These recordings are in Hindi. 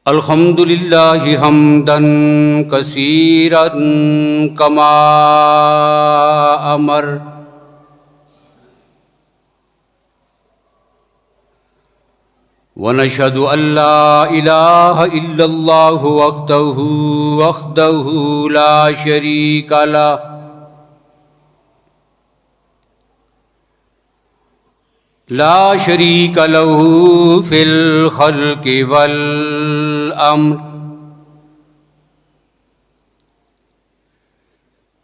अल्हम्दुलिल्लाहि हम्दन कसीरन कमा अमर वनशहदु अल्ला इलाहा इल्लल्लाहु वहदहु ला शरीका लह ला शरीक लहू फिल खल्क़ि वल अम्र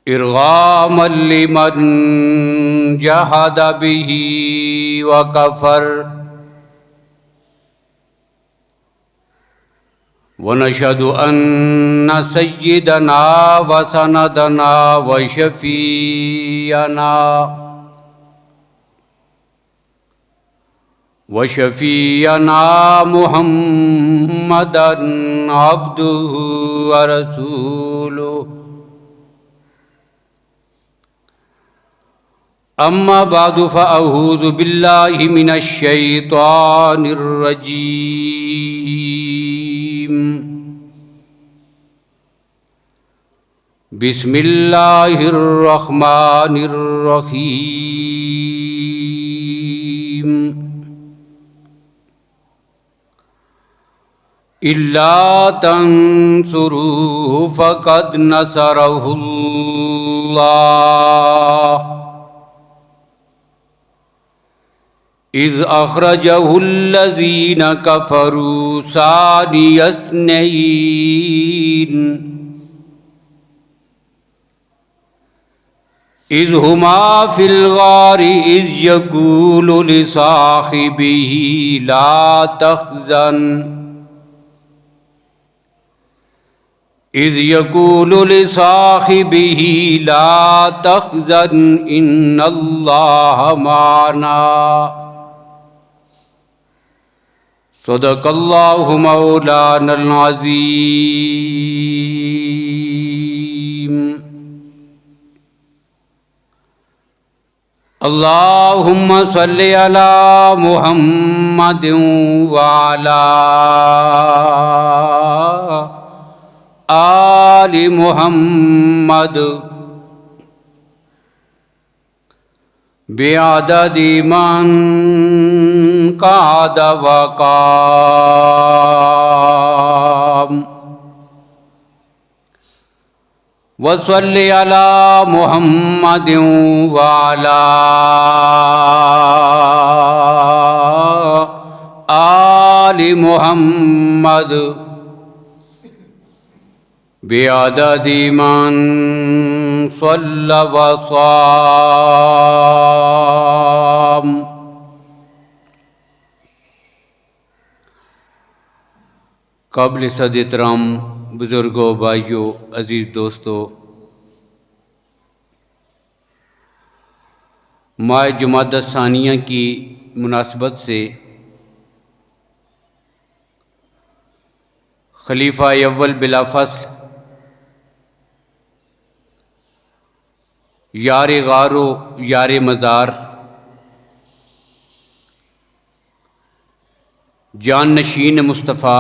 इरगामन लिमन जहद बिही व कफर वनशहदु अन्न सय्यदना व सनदना व शफीअना मुहम्मदन अब्दुहु व रसूलुहु अम्मा बादु फ़अऊज़ु बिल्लाहि मिनश शैतानिर रजीम बिस्मिल्लाहिर रहमानिर रहीम इल्ला तंसुरूहु फ़क़द नसरहुल्लाह इज़ अख़रजहुल्लज़ीना कफ़रू सानियस्नैन इज़ हुमा फ़िल ग़ारि इज़ यक़ूलु लिसाहिबिही ला तहज़न इज़ यक़ूलु लिसाहिबिही ला तहज़न इन्नल्लाह माना सदक़ल्लाहु मौलानल अज़ीम। अल्लाहुम्मा सल्लि अला मुहम्मदिन व अला आलि मुहम्मद बिअददि मन क़अद व क़ाम व सल्लि अला मुहम्मदिन व अला आलि मुहम्मद बिअददि मन सल्ला व साम। काबिल सद एहतराम बुज़ुर्गों, भाइयों, अज़ीज़ दोस्तों, माह जुमादा सानिया की मुनासबत से खलीफा अव्वल बिला फ़स्ल यार गारो यार मज़ार जान नशीन मुस्तफ़ा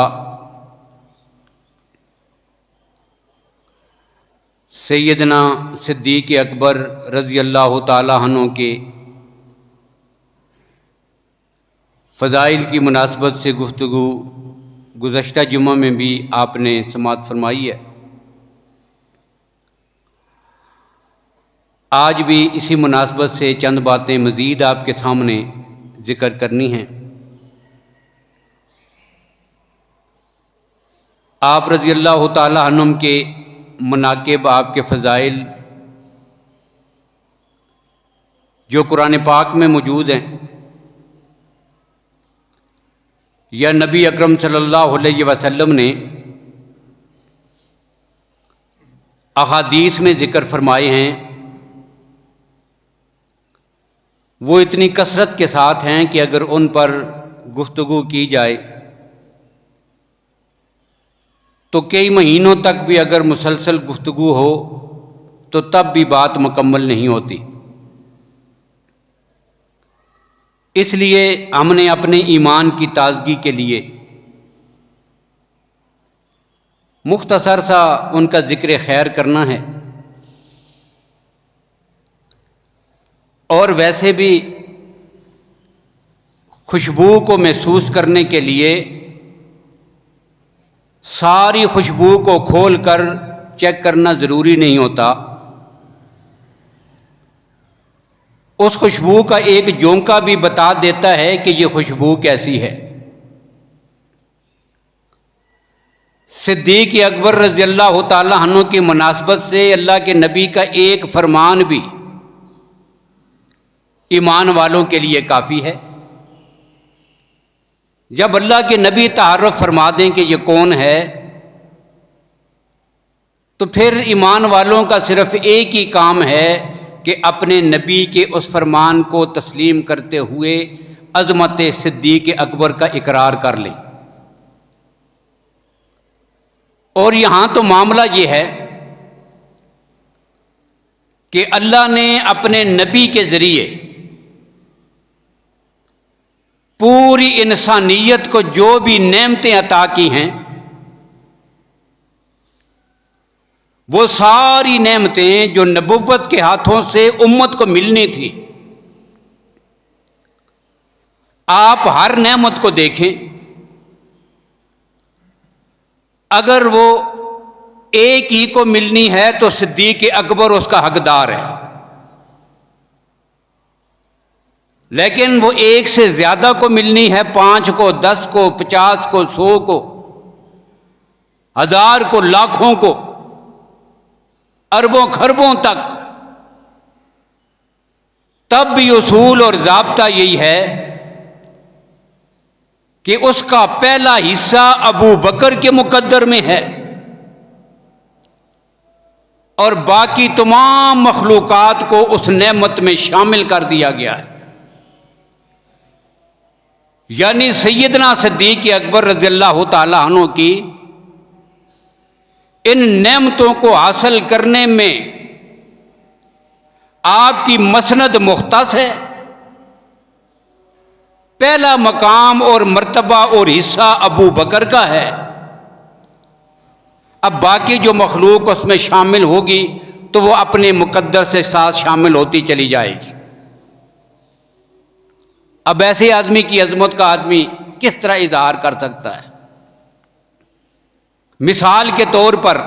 सैयदना सिद्दीक़ अकबर रज़ी अल्लाह ताला अन्हु के फ़ज़ाइल की मुनासबत से गुफ्तगू गुज़श्ता जुम्मा में भी आपने समाअत फरमाई है। आज भी इसी मुनासबत से चंद बातें मज़ीद आपके सामने ज़िक्र करनी हैं। आप रज़ी अल्लाह ताला अन्हुम के मनाक़िब, आपके फ़ज़ाइल जो कुरान पाक में मौजूद हैं या नबी अकरम सल्लल्लाहु अलैहि वसल्लम ने अहादीस में ज़िक्र फरमाए हैं, वो इतनी कसरत के साथ हैं कि अगर उन पर गुफ्तगू की जाए तो कई महीनों तक भी अगर मुसलसल गुफ्तगू हो तो तब भी बात मुकम्मल नहीं होती। इसलिए हमने अपने ईमान की ताज़गी के लिए मुख्तसर सा उनका जिक्र खैर करना है। और वैसे भी खुशबू को महसूस करने के लिए सारी खुशबू को खोलकर चेक करना ज़रूरी नहीं होता। उस खुशबू का एक झोंका भी बता देता है कि ये खुशबू कैसी है। सिद्दीक़ अकबर रज़ी अल्लाह तआला अन्हु की मुनासबत से अल्लाह के नबी का एक फरमान भी ईमान वालों के लिए काफ़ी है। जब अल्लाह के नबी तारुफ फरमा दें कि ये कौन है, तो फिर ईमान वालों का सिर्फ एक ही काम है कि अपने नबी के उस फरमान को तस्लीम करते हुए अज़मत सिद्दीक़ अकबर का इकरार कर लें। और यहाँ तो मामला ये है कि अल्लाह ने अपने नबी के ज़रिए पूरी इंसानियत को जो भी नेमतें अता की हैं, वो सारी नेमतें जो नबुव्वत के हाथों से उम्मत को मिलनी थी, आप हर नेमत को देखें, अगर वो एक ही को मिलनी है तो सिद्दीक़ अकबर उसका हकदार है। लेकिन वो एक से ज़्यादा को मिलनी है, 5 को, 10 को, 50 को, 100 को, 1000 को, लाखों को, अरबों खरबों तक, तब भी उसूल और ज़ाब्ता यही है कि उसका पहला हिस्सा अबू बकर के मुकद्दर में है और बाकी तमाम मखलूकात को उस नेमत में शामिल कर दिया गया है। यानी सैयदना सिद्दीक़ अकबर रज़ी अल्लाह तआला अन्हु की इन नेमतों को हासिल करने में आपकी मसनद मुख्तस है। पहला मकाम और मर्तबा और हिस्सा अबू बकर का है। अब बाकी जो मखलूक उसमें शामिल होगी तो वो अपने मुकद्दर से साथ शामिल होती चली जाएगी। अब ऐसे आदमी की अजमत का आदमी किस तरह इजहार कर सकता है? मिसाल के तौर पर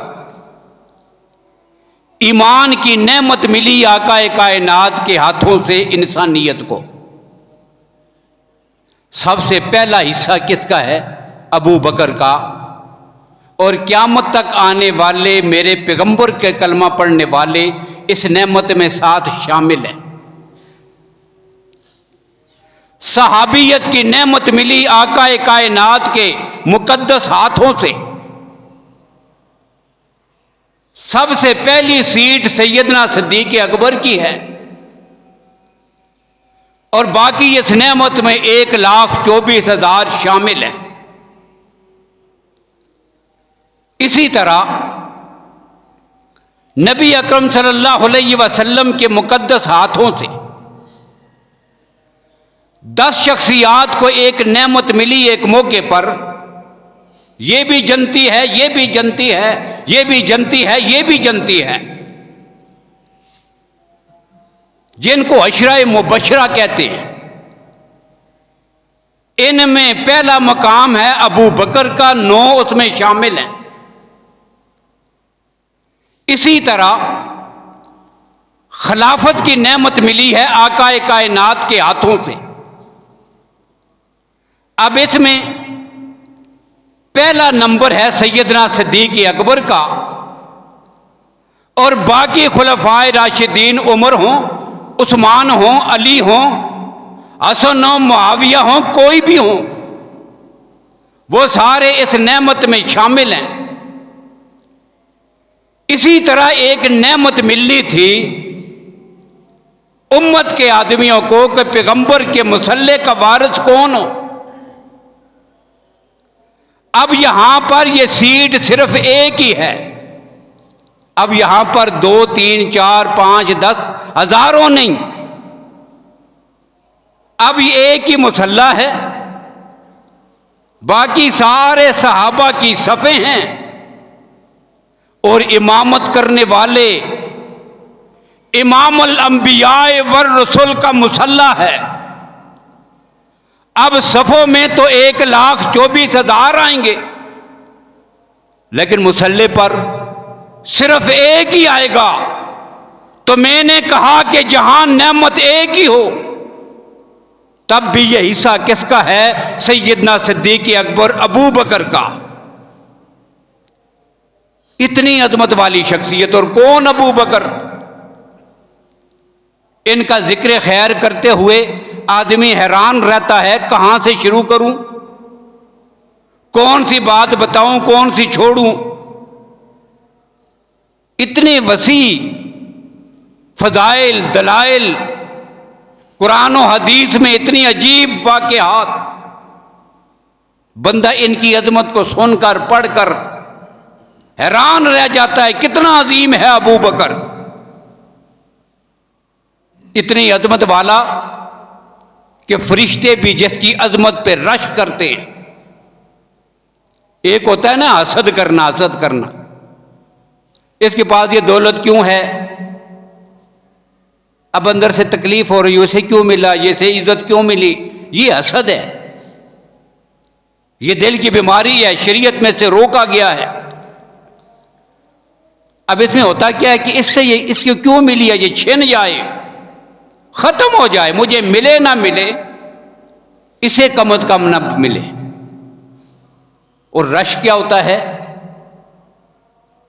ईमान की नेमत मिली आकाए कायनात के हाथों से इंसानियत को। सबसे पहला हिस्सा किसका है? अबू बकर का। और क़यामत तक आने वाले मेरे पैगंबर के कलमा पढ़ने वाले इस नेमत में साथ शामिल हैं। सहाबियत की नेमत मिली आकाए कायनात के मुकद्दस हाथों से। सबसे पहली सीट सैयदना सिद्दीक़ अकबर की है और बाकी इस नेमत में 1,24,000 शामिल हैं। इसी तरह नबी अकरम सल्लल्लाहु अलैहि वसल्लम के मुकद्दस हाथों से 10 शख्सियात को एक नेमत मिली एक मौके पर। ये भी जनती है, ये भी जनती है, ये भी जनती है, ये भी जनती है, जिनको अशरा मुबशरा कहते हैं। इनमें पहला मकाम है अबू बकर का, 9 उसमें शामिल हैं। इसी तरह खिलाफत की नेमत मिली है आकाए कायनात के हाथों से। अब इसमें पहला नंबर है सैयदना सिद्दीक़ अकबर का और बाकी खुलफाए राशिदीन उमर हों, उस्मान हों, अली हों, हसन हों, मुआविया हों, कोई भी हों, वो सारे इस नेमत में शामिल हैं। इसी तरह एक नेमत मिलनी थी उम्मत के आदमियों को कि पैगंबर के मुसल्ले का वारिस कौन हो। अब यहां पर यह सीट सिर्फ एक ही है। अब यहां पर 2, 3, 4, 5, 10 हजारों नहीं, अब ये एक ही मुसल्ला है। बाकी सारे सहाबा की सफ़े हैं और इमामत करने वाले इमामुल अंबियाए वर रसूल का मुसल्ला है। अब सफ़ों में तो 1,24,000 आएंगे, लेकिन मुसल्ले पर सिर्फ एक ही आएगा। तो मैंने कहा कि जहां नेमत एक ही हो, तब भी यह हिस्सा किसका है? सैयदना सिद्दीक़ अकबर अबू बकर का। इतनी अजमत वाली शख्सियत। और कौन अबू बकर? इनका जिक्र खैर करते हुए आदमी हैरान रहता है, कहां से शुरू करूं, कौन सी बात बताऊं, कौन सी छोड़ूं। इतने वसी फजाइल दलाइल कुरान और हदीस में, इतनी अजीब वाक़यात। बंदा इनकी अजमत को सुनकर पढ़कर हैरान रह जाता है, कितना अजीम है अबू बकर। इतनी अजमत वाला कि फरिश्ते भी जिसकी अजमत पे रश करते हैं। एक होता है ना हसद करना, हसद करना, इसके पास ये दौलत क्यों है, अब अंदर से तकलीफ हो रही है, उसे क्यों मिला, ये से इज्जत क्यों मिली, ये हसद है। ये दिल की बीमारी है, शरीयत में से रोका गया है। अब इसमें होता क्या है कि इससे ये इसको क्यों मिली है, ये छिन जाए, खत्म हो जाए, मुझे मिले ना मिले, इसे कम अज कम ना मिले। और रश क्या होता है?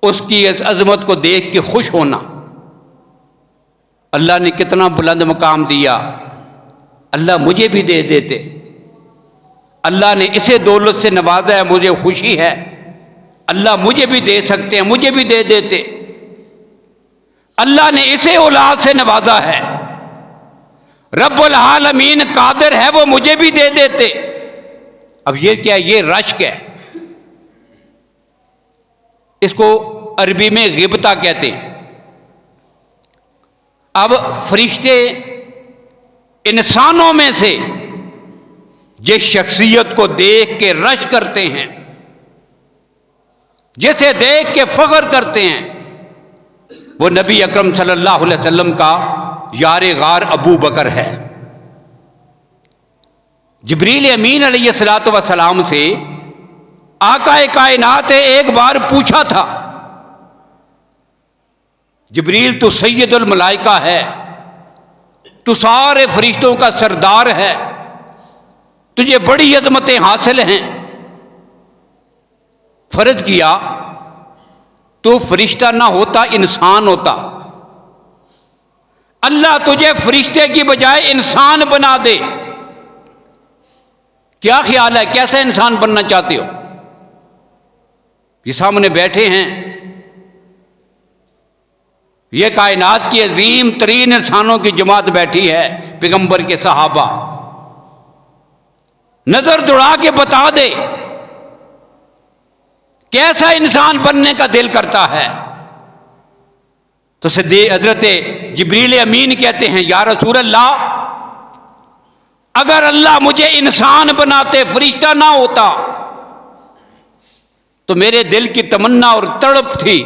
उसकी इस अजमत को देख के खुश होना। अल्लाह ने कितना बुलंद मकाम दिया, अल्लाह मुझे भी दे देते। अल्लाह ने इसे दौलत से नवाजा है, मुझे खुशी है, अल्लाह मुझे भी दे सकते हैं, मुझे भी दे देते। अल्लाह ने इसे औलाद से नवाजा है, रब्बुल आलमीन कादिर है, वो मुझे भी दे देते। अब ये क्या, ये रश्क है। इसको अरबी में गिबता कहते हैं। अब फरिश्ते इंसानों में से जिस शख्सियत को देख के रश करते हैं, जिसे देख के फख्र करते हैं, वो नबी अकरम सल्लल्लाहु अलैहि वसल्लम का यारे गार अबू बकर है। जिब्रील अमीन अलैहिस्सलातु वस्सलाम से आकाए कायनात एक बार पूछा था, जिब्रील तू सैयदुल मलाइका है, तू सारे फरिश्तों का सरदार है, तुझे बड़ी अजमतें हासिल हैं, फर्ज किया तो फरिश्ता ना होता, इंसान होता। अल्लाह तुझे फरिश्ते की बजाय इंसान बना दे। क्या ख्याल है, कैसा इंसान बनना चाहते हो? ये सामने बैठे हैं, ये कायनात की अजीम तरीन इंसानों की जमात बैठी है, पैगंबर के सहाबा। नजर दौड़ा के बता दे कैसा इंसान बनने का दिल करता है। तो सिद्दीक़ हजरत जिब्रील अमीन कहते हैं, या रसूल अल्लाह, अगर अल्लाह मुझे इंसान बनाते, फरिश्ता ना होता, तो मेरे दिल की तमन्ना और तड़प थी,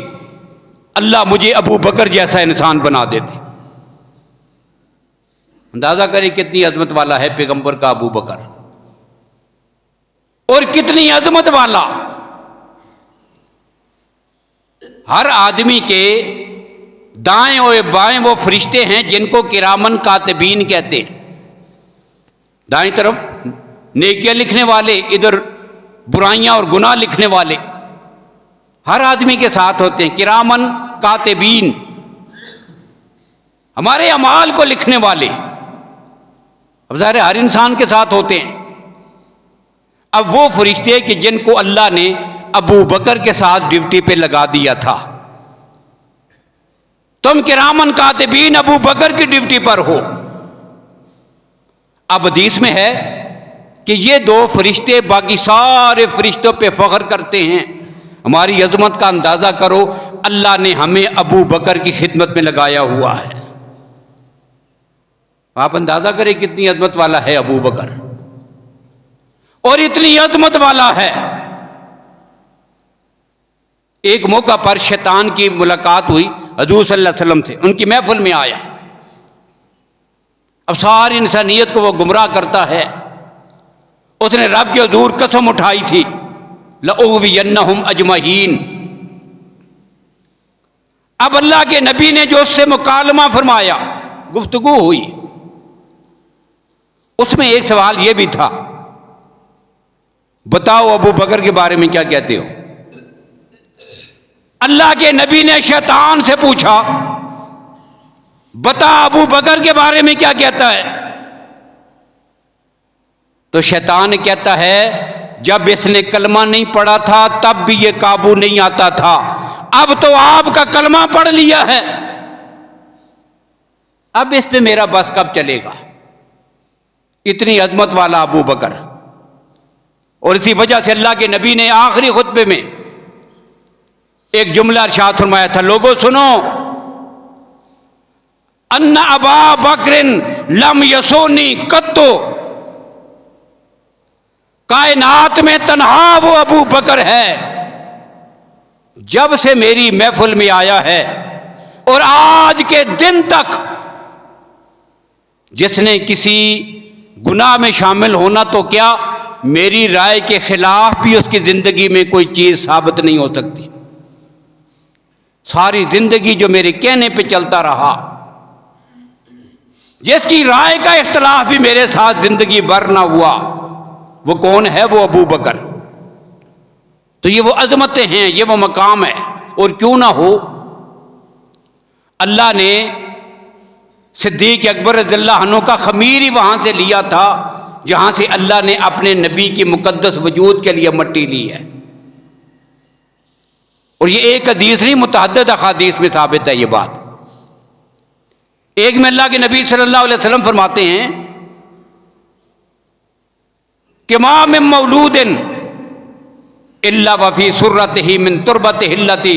अल्लाह मुझे अबू बकर जैसा इंसान बना देते। अंदाजा करें कितनी अजमत वाला है पैगंबर का अबू बकर, और कितनी अजमत वाला। हर आदमी के दाएं और बाएं वो फरिश्ते हैं जिनको किरामन कातिबीन कहते हैं। दाएं तरफ नेकियां लिखने वाले, इधर बुराइयां और गुनाह लिखने वाले हर आदमी के साथ होते हैं। किरामन कातिबीन, हमारे अमाल को लिखने वाले, अब ज़ाहिर हर इंसान के साथ होते हैं। अब वो फरिश्ते कि जिनको अल्लाह ने अबू बकर के साथ ड्यूटी पे लगा दिया था, तुम किरामन कातिबीन अबू बकर की ड्यूटी पर हो। अब हदीस में है कि ये दो फरिश्ते बाकी सारे फरिश्तों पे फख्र करते हैं। हमारी अजमत का अंदाजा करो, अल्लाह ने हमें अबू बकर की खिदमत में लगाया हुआ है। आप अंदाजा करें कितनी अजमत वाला है अबू बकर, और इतनी अजमत वाला है एक मौका पर शैतान की मुलाकात हुई हजूर सल्लल्लाहु अलैहि वसल्लम से, उनकी महफिल में आया। अब सारी इंसानियत को वो गुमराह करता है। उसने रब के हुजूर कसम उठाई थी, लउव्वियन्नहुम अजमईन। अब अल्लाह के नबी ने जो उससे मुकालमा फरमाया, गुफ्तगू हुई, उसमें एक सवाल यह भी था, बताओ अबू बकर के बारे में क्या कहते हो। अल्लाह के नबी ने शैतान से पूछा, बता अबू बकर के बारे में क्या कहता है। तो शैतान कहता है, जब इसने कलमा नहीं पढ़ा था तब भी ये काबू नहीं आता था, अब तो आपका कलमा पढ़ लिया है, अब इस पे मेरा बस कब चलेगा। इतनी अजमत वाला अबू बकर। और इसी वजह से अल्लाह के नबी ने आखिरी खुतबे में एक जुमला इरशाद फरमाया था, लोगों सुनो, अन्ना अबा बकरिन लम यसोनी कत्तो, कायनात में तन्हा वो अबू बकर है जब से मेरी महफिल में आया है और आज के दिन तक जिसने किसी गुनाह में शामिल होना तो क्या, मेरी राय के खिलाफ भी उसकी जिंदगी में कोई चीज साबित नहीं हो सकती। सारी जिंदगी जो मेरे कहने पे चलता रहा, जिसकी राय का इख्तलाफ भी मेरे साथ जिंदगी भर ना हुआ, वो कौन है, वो अबू बकर। तो ये वो अजमतें हैं, ये वो मकाम है। और क्यों ना हो, अल्लाह ने सिद्दीक अकबर रज़ियल्लाहु अन्हु का खमीर ही वहां से लिया था जहां से अल्लाह ने अपने नबी की मुकद्दस वजूद के लिए मट्टी ली है। और ये एक हदीस नहीं, मुतअद्दिद अहादीस में साबित है ये बात। एक में अल्लाह के नबी सल्लल्लाहु अलैहि वसल्लम फरमाते हैं कि मा मिन मौलूदिन इल्ला वफी सुर्रतिही मिन तुरबतिही हिल्लती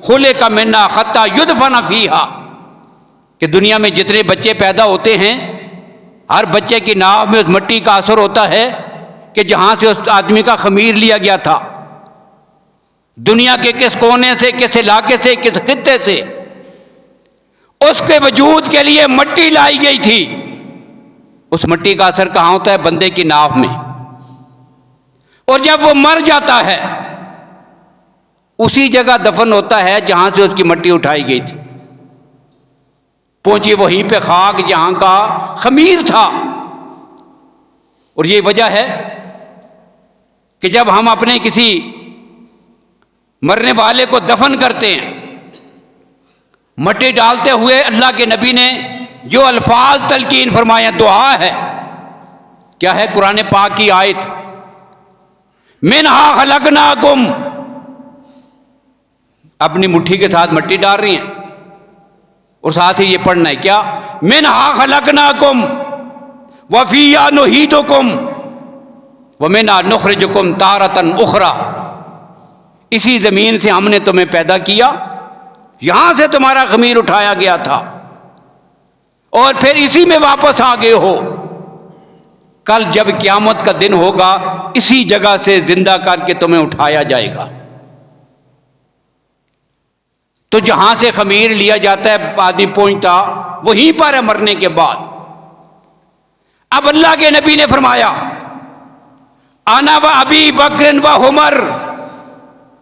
खुलिका मिन्हा हत्ता युदफन फीहा, कि दुनिया में जितने बच्चे पैदा होते हैं, हर बच्चे की नाव में उस मट्टी का असर होता है कि जहां से उस आदमी का खमीर लिया गया था। दुनिया के किस कोने से, किस इलाके से, किस खित्ते से उसके वजूद के लिए मट्टी लाई गई थी। उस मट्टी का असर कहां होता है, बंदे की नाव में। और जब वो मर जाता है उसी जगह दफन होता है जहां से उसकी मट्टी उठाई गई थी, पहुंची वहीं पे खाक जहां का खमीर था। और ये वजह है कि जब हम अपने किसी मरने वाले को दफन करते हैं, मट्टी डालते हुए अल्लाह के नबी ने जो अल्फाज तलकीन फरमाया, दुआ है, क्या है, कुरान पाक की आयत, मिनहा खलकनाकुम, अपनी मुट्ठी के साथ मट्टी डाल रही हैं और साथ ही ये पढ़ना है क्या, मिनहा खलकनाकुम व फीहा नुईदुकुम व मिनहा नुखरिजुकुम तारतन उखरा। इसी जमीन से हमने तुम्हें पैदा किया, यहां से तुम्हारा खमीर उठाया गया था और फिर इसी में वापस आ गए हो। कल जब क़यामत का दिन होगा, इसी जगह से जिंदा करके तुम्हें उठाया जाएगा। तो जहां से खमीर लिया जाता है आदमी पहुंचता वहीं पर है मरने के बाद। अब अल्लाह के नबी ने फरमाया, आना व अबी बकरिन व उमर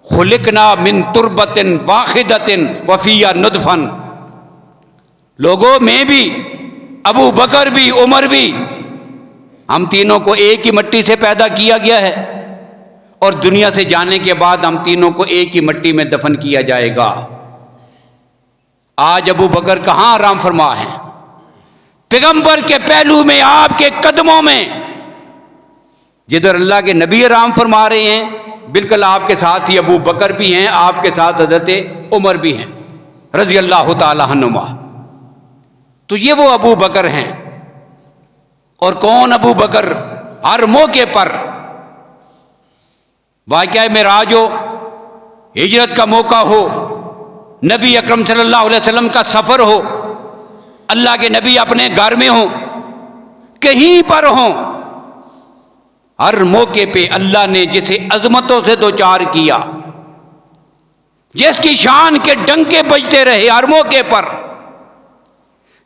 खुलिकना मिन तुरबतिन वाहिदतिन व फीहा नुतफन। लोगों, मैं भी, अबू बकर भी, उमर भी, हम तीनों को एक ही मट्टी से पैदा किया गया है और दुनिया से जाने के बाद हम तीनों को एक ही मट्टी में दफन किया जाएगा। आज अबू बकर कहां आराम फरमा है, पैगंबर के पहलू में, आपके कदमों में। जिधर अल्लाह के नबी आराम फरमा रहे हैं, बिल्कुल आपके साथ ही अबू बकर भी हैं, आपके साथ हजरत उमर भी हैं रजी अल्लाह ताला अन्हुमा। तो ये वो अबू बकर हैं। और कौन अबू बकर, हर मौके पर, वाक़या मेराज हो, हिजरत का मौका हो, नबी अकरम सल्लल्लाहु अलैहि वसल्लम का सफर हो, अल्लाह के नबी अपने घर में हो, कहीं पर हो, हर मौके पे अल्लाह ने जिसे अजमतों से दो चार किया, जिसकी शान के डंके बजते रहे हर मौके पर,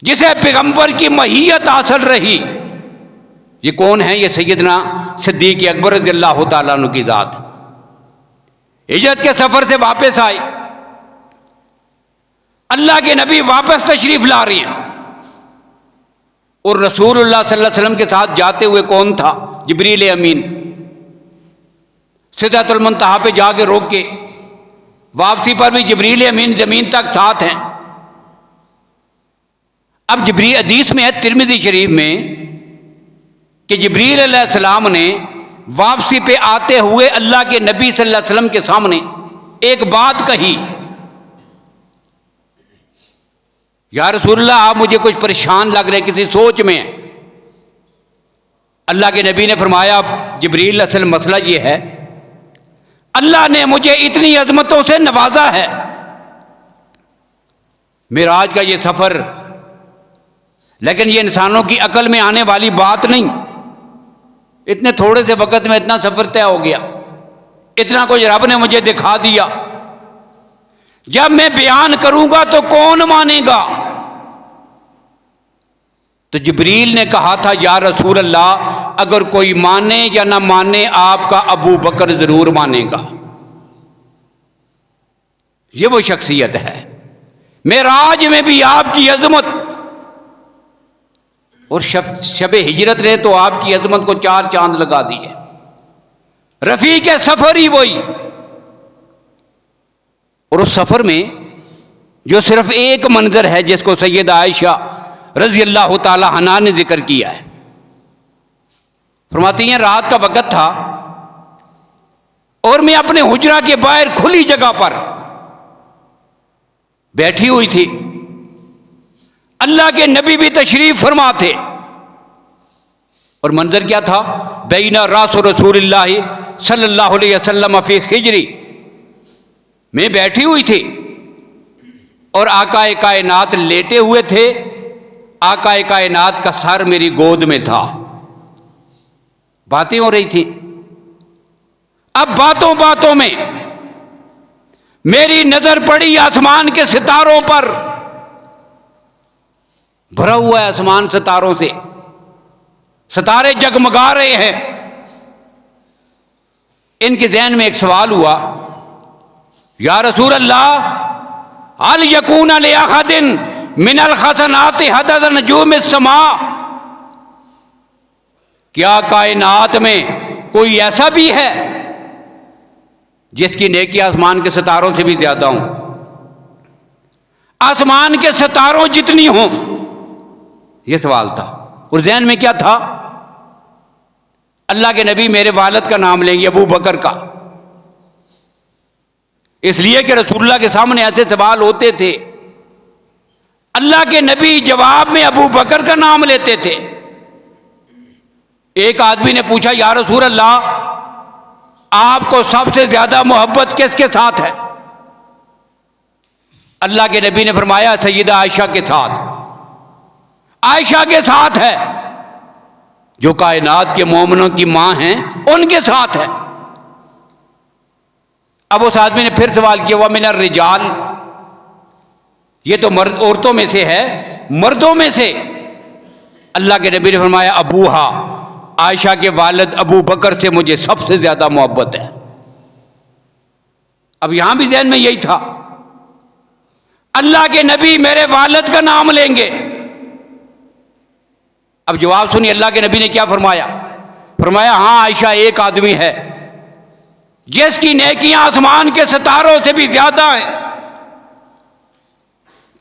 जिसे पैगंबर की महियत हासिल रही, ये कौन है? ये सैयदना सिद्दीक अकबर रज़ियल्लाहु ताला अन्हु की ज़ात। हिजरत के सफर से वापस आए, अल्लाह के नबी वापस तशरीफ ला रहे हैं, और रसूलुल्लाह सल्लल्लाहु अलैहि वसल्लम के साथ जाते हुए कौन था? जिब्रील अमीन। सिदरतुल मुंतहा पे जाके रोक के, वापसी पर भी जिब्रील अमीन जमीन तक साथ हैं। अब जिब्रील, हदीस में है तिरमिज़ी शरीफ में कि जिब्रील अलैहिस्सलाम ने वापसी पे आते हुए अल्लाह के नबी सल्लल्लाहु अलैहि वसल्लम के सामने एक बात कही, या रसूलल्लाह आप मुझे कुछ परेशान लग रहे, किसी सोच में है। अल्लाह के नबी ने फरमाया, जिब्रील असल मसला ये है, अल्लाह ने मुझे इतनी अजमतों से नवाजा है, मेराज का ये सफर, लेकिन ये इंसानों की अकल में आने वाली बात नहीं। इतने थोड़े से वक्त में इतना सफर तय हो गया, इतना कुछ रब ने मुझे दिखा दिया। जब मैं बयान करूंगा तो कौन मानेगा? तो जिब्रील ने कहा था, या रसूल अल्लाह, अगर कोई माने या ना माने, आपका अबू बकर जरूर मानेगा। ये वो शख्सियत है। मेराज में भी आपकी अजमत, और शब हिजरत ने तो आपकी अजमत को 4 चांद लगा दिए। रफीक सफर ही वही, और उस सफर में जो सिर्फ एक मंजर है जिसको सैयदा आयशा रजी अल्लाह ताला अन्हा ने जिक्र किया है। फरमाती हैं, रात का वक्त था और मैं अपने हुजरा के बाहर खुली जगह पर बैठी हुई थी। अल्लाह के नबी भी तशरीफ फरमा थे, और मंजर क्या था? बैना रास रसूलुल्लाह सल्लल्लाहु अलैहि वसल्लम फी खिजरी, मैं बैठी हुई थी और आकाए कायनात लेटे हुए थे, आकाए कायनात का सर मेरी गोद में था। बातें हो रही थी। अब बातों बातों में मेरी नजर पड़ी आसमान के सितारों पर। भरा हुआ है आसमान सितारों से, सितारे जगमगा रहे हैं। इनके ज़हन में एक सवाल हुआ, या रसूल अल्लाह, अल यकून लिअहदिन मिनल खसनाति हदद नजूम समा, क्या कायनात में कोई ऐसा भी है जिसकी नेकी आसमान के सितारों से भी ज्यादा हो? आसमान के सितारों जितनी हो? यह सवाल था। और ज़हन में क्या था? अल्लाह के नबी मेरे वालिद का नाम लेंगे, अबू बकर का, इसलिए कि रसूलुल्लाह के सामने ऐसे सवाल होते थे। अल्लाह के नबी जवाब में अबू बकर का नाम लेते थे। एक आदमी ने पूछा, या रसूल अल्लाह, आपको सबसे ज्यादा मोहब्बत किसके साथ है? अल्लाह के नबी ने फरमाया, सैयदा आयशा के साथ। आयशा के साथ है, जो कायनात के मोमिनों की मां हैं, उनके साथ है। अब उस आदमी ने फिर सवाल किया, वह मिनर रिजाल, ये तो मर्द औरतों में से है, मर्दों में से? अल्लाह के नबी ने फरमाया, अबूहा, आयशा के वालिद अबू बकर से मुझे सबसे ज्यादा मोहब्बत है। अब यहां भी ज़हन में यही था, अल्लाह के नबी मेरे वालिद का नाम लेंगे। अब जवाब सुनिए, अल्लाह के नबी ने क्या फरमाया? फरमाया, हां, आयशा एक आदमी है जिसकी नेकियां आसमान के सितारों से भी ज्यादा है।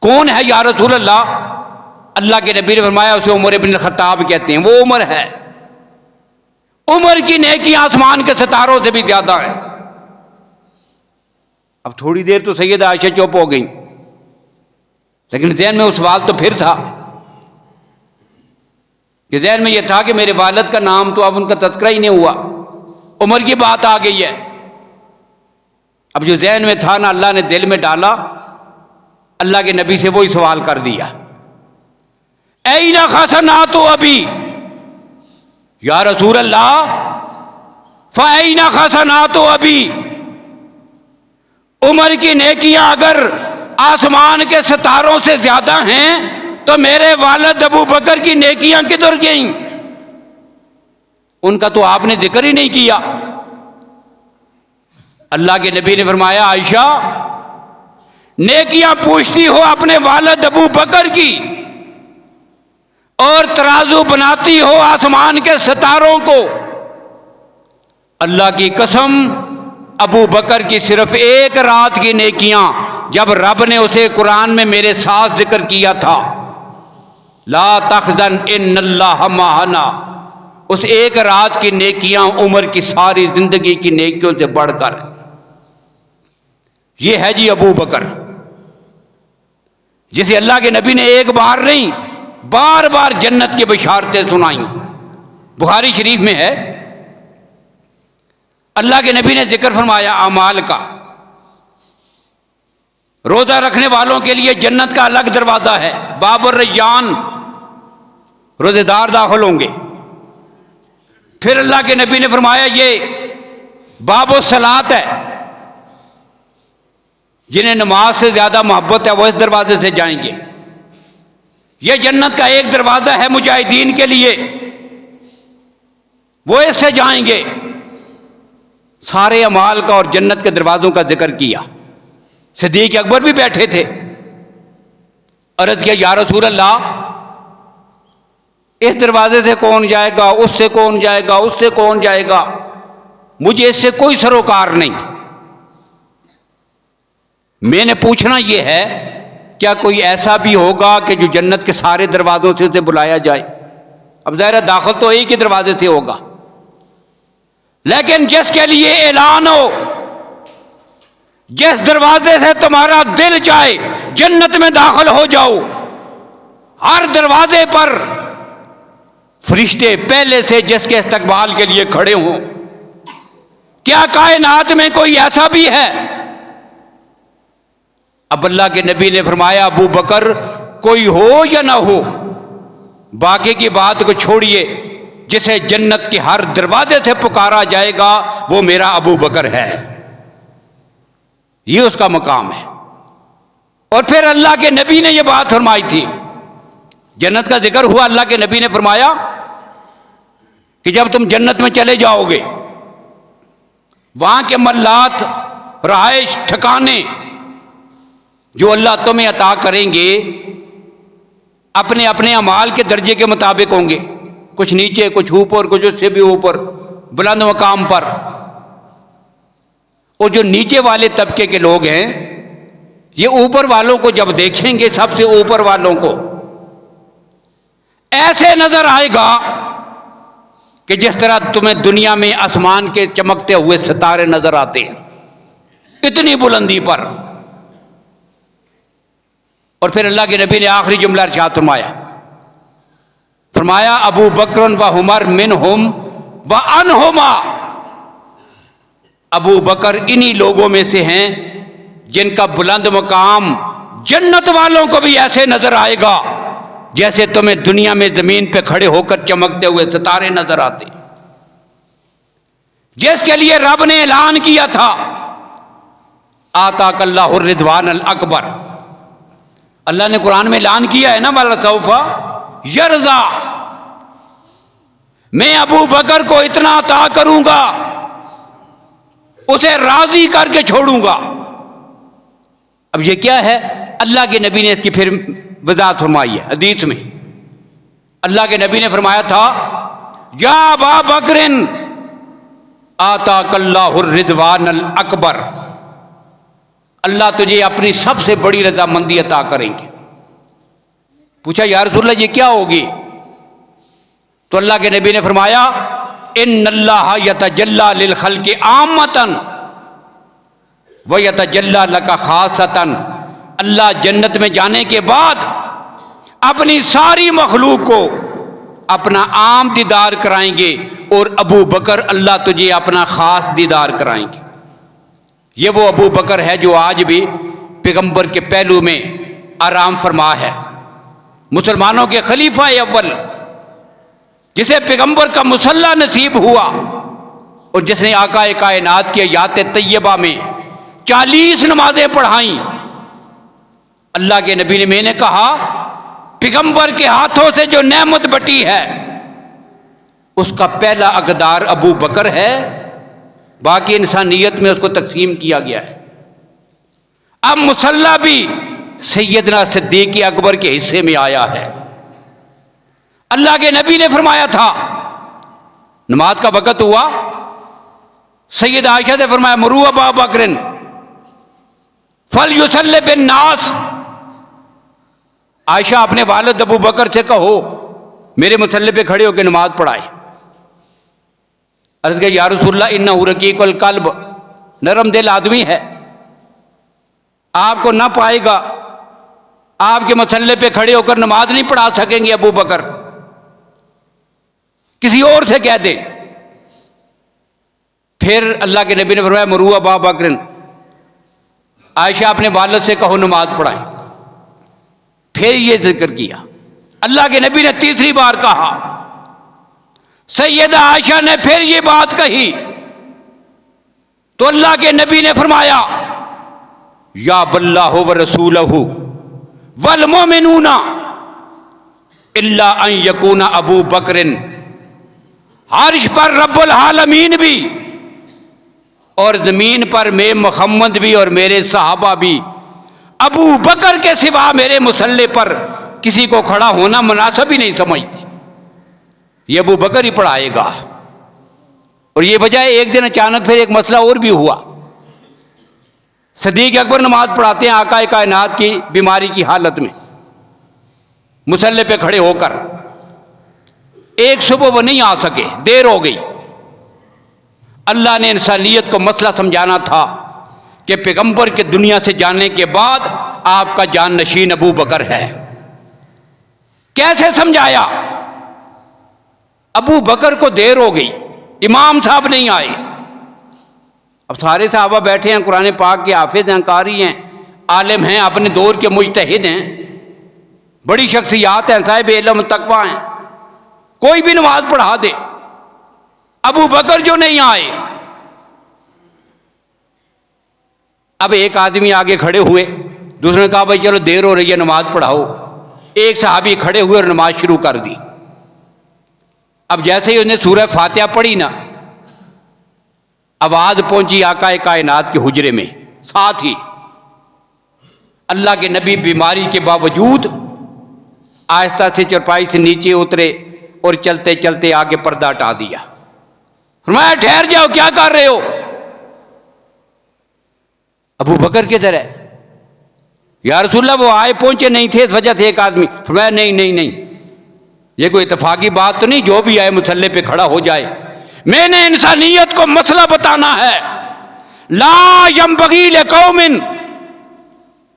कौन है या रसूल अल्लाह? अल्लाह के नबी ने फरमाया, उसे उमर इब्न खत्ताब कहते हैं। वो उमर है, उमर की नेकियां आसमान के सितारों से भी ज्यादा है। अब थोड़ी देर तो सैयदा आयशा चुप हो गई, लेकिन ज़हन में उस सवाल तो फिर था कि ज़हन में यह था कि मेरे वालिद का नाम तो अब उनका तज़किरा ही नहीं हुआ, उमर की बात आ गई है। अब जो ज़हन में था ना, अल्लाह ने दिल में डाला, अल्लाह के नबी से वही सवाल कर दिया, ऐना खसनातो अभी, या रसूल अल्लाह, फ़ऐना खसनातो अभी, उमर की नेकियां अगर आसमान के सितारों से ज्यादा हैं तो मेरे वालिद अबू बकर की नेकियां किधर गईं? उनका तो आपने जिक्र ही नहीं किया। अल्लाह के नबी ने फरमाया, आयशा नेकियां पूछती हो अपने वालिद अबू बकर की और तराजू बनाती हो आसमान के सितारों को। अल्लाह की कसम, अबू बकर की सिर्फ एक रात की नेकियां जब रब ने उसे कुरान में मेरे साथ जिक्र किया था, ला तखजन इन्नल्लाह माहना, उस एक रात की नेकियां उम्र की सारी जिंदगी की नेकियों से बढ़कर। यह है जी अबू बकर, जिसे अल्लाह के नबी ने एक बार नहीं बार बार जन्नत की बशारतें सुनाई। बुखारी शरीफ में है, अल्लाह के नबी ने जिक्र फरमाया अमाल का। रोजा रखने वालों के लिए जन्नत का अलग दरवाजा है, बाबर रैयान, रोजेदार दाखिल होंगे। फिर अल्लाह के नबी ने फरमाया ये बाबो सलात है, जिन्हें नमाज से ज्यादा मोहब्बत है वो इस दरवाजे से जाएंगे। यह जन्नत का एक दरवाजा है मुजाहिदीन के लिए, वो इससे जाएंगे। सारे अमाल का और जन्नत के दरवाजों का जिक्र किया। सिद्दीक अकबर भी बैठे थे। अर्ज किया, या रसूल अल्लाह, इस दरवाजे से कौन जाएगा, उससे कौन जाएगा, उससे कौन जाएगा, मुझे इससे कोई सरोकार नहीं। मैंने पूछना यह है, क्या कोई ऐसा भी होगा कि जो जन्नत के सारे दरवाजों से उसे बुलाया जाए? अब ज़ाहिर है दाखिल तो एक ही दरवाजे से होगा, लेकिन जिसके लिए ऐलान हो, जिस दरवाजे से तुम्हारा दिल चाहे जन्नत में दाखिल हो जाओ, हर दरवाजे पर फरिश्ते पहले से जिसके इस्तकबाल के लिए खड़े हों। क्या कायनात में कोई ऐसा भी है? अब अल्लाह के नबी ने फरमाया, अबू बकर कोई हो या ना हो, बाकी की बात को छोड़िए, जिसे जन्नत के हर दरवाजे से पुकारा जाएगा वो मेरा अबू बकर है। ये उसका मकाम है। और फिर अल्लाह के नबी ने यह बात फरमाई थी, जन्नत का जिक्र हुआ, अल्लाह के नबी ने फरमाया कि जब तुम जन्नत में चले जाओगे, वहां के मल्लात, रहाइश, ठिकाने जो अल्लाह तुम्हें अता करेंगे अपने अपने अमाल के दर्जे के मुताबिक होंगे, कुछ नीचे, कुछ ऊपर, कुछ उससे भी ऊपर बुलंद मकाम पर। और जो नीचे वाले तबके के लोग हैं, ये ऊपर वालों को जब देखेंगे, सबसे ऊपर वालों को, ऐसे नजर आएगा कि जिस तरह तुम्हें दुनिया में आसमान के चमकते हुए सितारे नजर आते हैं, इतनी बुलंदी पर। और फिर अल्लाह के नबी ने आखिरी जुमला इरशाद फरमाया, अबू बकर व उमर मिनहुम व अनहुमा, अबू बकर इन्हीं लोगों में से हैं जिनका बुलंद मकाम जन्नत वालों को भी ऐसे नजर आएगा जैसे तुम्हें दुनिया में जमीन पे खड़े होकर चमकते हुए सितारे नजर आते। जिसके लिए रब ने ऐलान किया था, आताकल्लाहु रिदवान अल अकबर, अल्लाह ने कुरान में ऐलान किया है ना, वाला सौफा यरजा, मैं अबू बकर को इतना अता करूंगा, उसे राजी करके छोड़ूंगा। अब ये क्या है? अल्लाह के नबी ने इसकी फिर वजाहत फरमाई है हदीस में। अल्लाह के नबी ने फरमाया था, या अबा बकरिन आताकल्लाहु रिदवान अल अकबर, अल्लाह तुझे अपनी सबसे बड़ी रजामंदी अता करेंगे। पूछा, या रसूलल्लाह ये क्या होगी? तो अल्लाह के नबी ने फरमाया, इन्नल्लाह यतजल्ला लिल खल्क़ि आम्मतन व यतजल्ला लका खासतन, अल्लाह जन्नत में जाने के बाद अपनी सारी मखलूक को अपना आम दीदार कराएंगे, और अबू बकर अल्लाह तुझे अपना खास दीदार कराएंगे। ये वो अबू बकर है जो आज भी पैगंबर के पहलू में आराम फरमा है, मुसलमानों के खलीफा अव्वल, जिसे पैगंबर का मुसल्ला नसीब हुआ और जिसने आका कायनात की आयात तैयबा में 40 नमाजें पढ़ाई। अल्लाह के नबी ने, मैंने कहा पैगंबर के हाथों से जो नेमत बटी है उसका पहला हकदार अबू बकर है, बाकी इंसानियत में उसको तकसीम किया गया है। अब मुसल्ला भी सैयदना सिद्दीक़ अकबर के हिस्से में आया है। अल्लाह के नबी ने फरमाया था, नमाज का वक़्त हुआ, सैयद आयशा ने फरमाया मरू अबू बकरिन फल युसल्ली बिन नास। आयशा अपने वालिद अबू बकर से कहो मेरे मुसल्ले पे खड़े होकर नमाज पढ़ाए। अर्ज़ किया या रसूलल्लाह इन्नहु रकीकुल कल्ब, नरम दिल आदमी है, आपको ना पाएगा, आपके मुसल्ले पे खड़े होकर नमाज नहीं पढ़ा सकेंगे अबू बकर, किसी और से कह दे। फिर अल्लाह के नबी ने फरमाया मरू अबू बकर, आयशा अपने वालिद से कहो नमाज पढ़ाए। फिर ये जिक्र किया। अल्लाह के नबी ने तीसरी बार कहा, सैयदा आयशा ने फिर ये बात कही तो अल्लाह के नबी ने फरमाया या बल्लाहु व रसूलहु वल मोमिनूना इल्ला अन यकूना अबू बकरिन। अर्श पर रब्बुल आलमीन भी और जमीन पर मैं मुहम्मद भी और मेरे सहाबा भी अबू बकर के सिवा मेरे मुसल्ले पर किसी को खड़ा होना मुनासिब ही नहीं समझते, ये अबू बकर ही पढ़ाएगा। और ये वजह एक दिन अचानक फिर एक मसला और भी हुआ। सिद्दीक़ अकबर नमाज पढ़ाते हैं आका कायनात की बीमारी की हालत में मुसल्ले पे खड़े होकर। एक सुबह वो नहीं आ सके, देर हो गई। अल्लाह ने इंसानियत को मसला समझाना था कि पैगंबर के दुनिया से जाने के बाद आपका जान नशीन अबू बकर है। कैसे समझाया? अबू बकर को देर हो गई, इमाम साहब नहीं आए। अब सारे साहबा बैठे हैं, कुरान पाक के हाफिज हैं, कारी हैं, आलिम हैं, अपने दौर के मुजतहिद हैं, बड़ी शख्सियात हैं, साहिब इल्म तकवा हैं, कोई भी नमाज पढ़ा दे। अबू बकर जो नहीं आए, अब एक आदमी आगे खड़े हुए, दूसरे ने कहा भाई चलो देर हो रही है नमाज पढ़ाओ। एक सहाबी खड़े हुए और नमाज शुरू कर दी। अब जैसे ही उसने सूरह फातिहा पढ़ी ना, आवाज पहुंची आका कायनात के हुजरे में। साथ ही अल्लाह के नबी बीमारी के बावजूद आहिस्ता से चरपाई से नीचे उतरे और चलते चलते आगे पर्दा हटा दिया। फरमाया ठहर जाओ, क्या कर रहे हो? अबू बकर किधर है? या रसूलल्लाह वो आए पहुंचे नहीं थे, इस वजह से एक आदमी। फरमाया नहीं नहीं नहीं, ये कोई इत्तेफाकी बात तो नहीं, जो भी आए मुसल्ले पे खड़ा हो जाए। मैंने इंसानियत को मसला बताना है। ला यंबगी लिकौमिन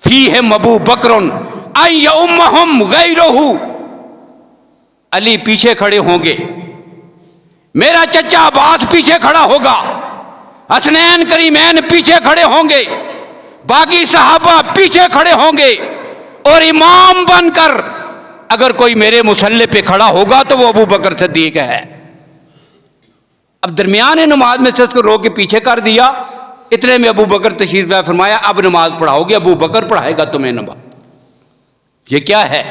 फीहिम अबू बकरुन अन यउम्महुम गैरुहु। अली पीछे खड़े होंगे, मेरा चचा अब्बास पीछे खड़ा होगा, हसनैन करीमैन पीछे खड़े होंगे, बाकी सहाबा पीछे खड़े होंगे, और इमाम बनकर अगर कोई मेरे मुसल्ले पे खड़ा होगा तो वो अबू बकर सिद्दीक है। अब दरमियान नमाज में से उसको रोक के पीछे कर दिया। इतने में अबू बकर तशरीफ लाए, फरमाया अब नमाज पढ़ाओगे? अबू बकर पढ़ाएगा तुम्हें नमाज। ये क्या है?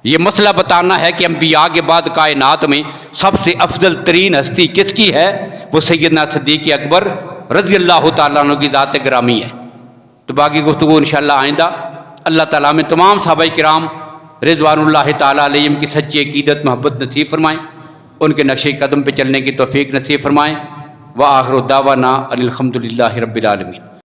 ये मसला बताना है कि अंबिया के बाद कायनात में सबसे अफजल तरीन हस्ती किसकी है? वो सैयदना सिद्दीक़ अकबर रज़ी अल्लाह तआला अन्हु की ज़ात गिरामी है। तो बाकी गुफ्तगू इंशाअल्लाह आइंदा। अल्लाह ताला में तमाम सहाबाए किराम रिज़वानुल्लाह ताला अलैहिम की सच्ची अकीदत मोहब्बत नसीब फरमाएँ, उनके नक्शे कदम पे चलने की तौफीक नसीब फरमाएँ। व आखिर दावाना अनिल हम्दुलिल्लाहि रब्बिल आलमीन।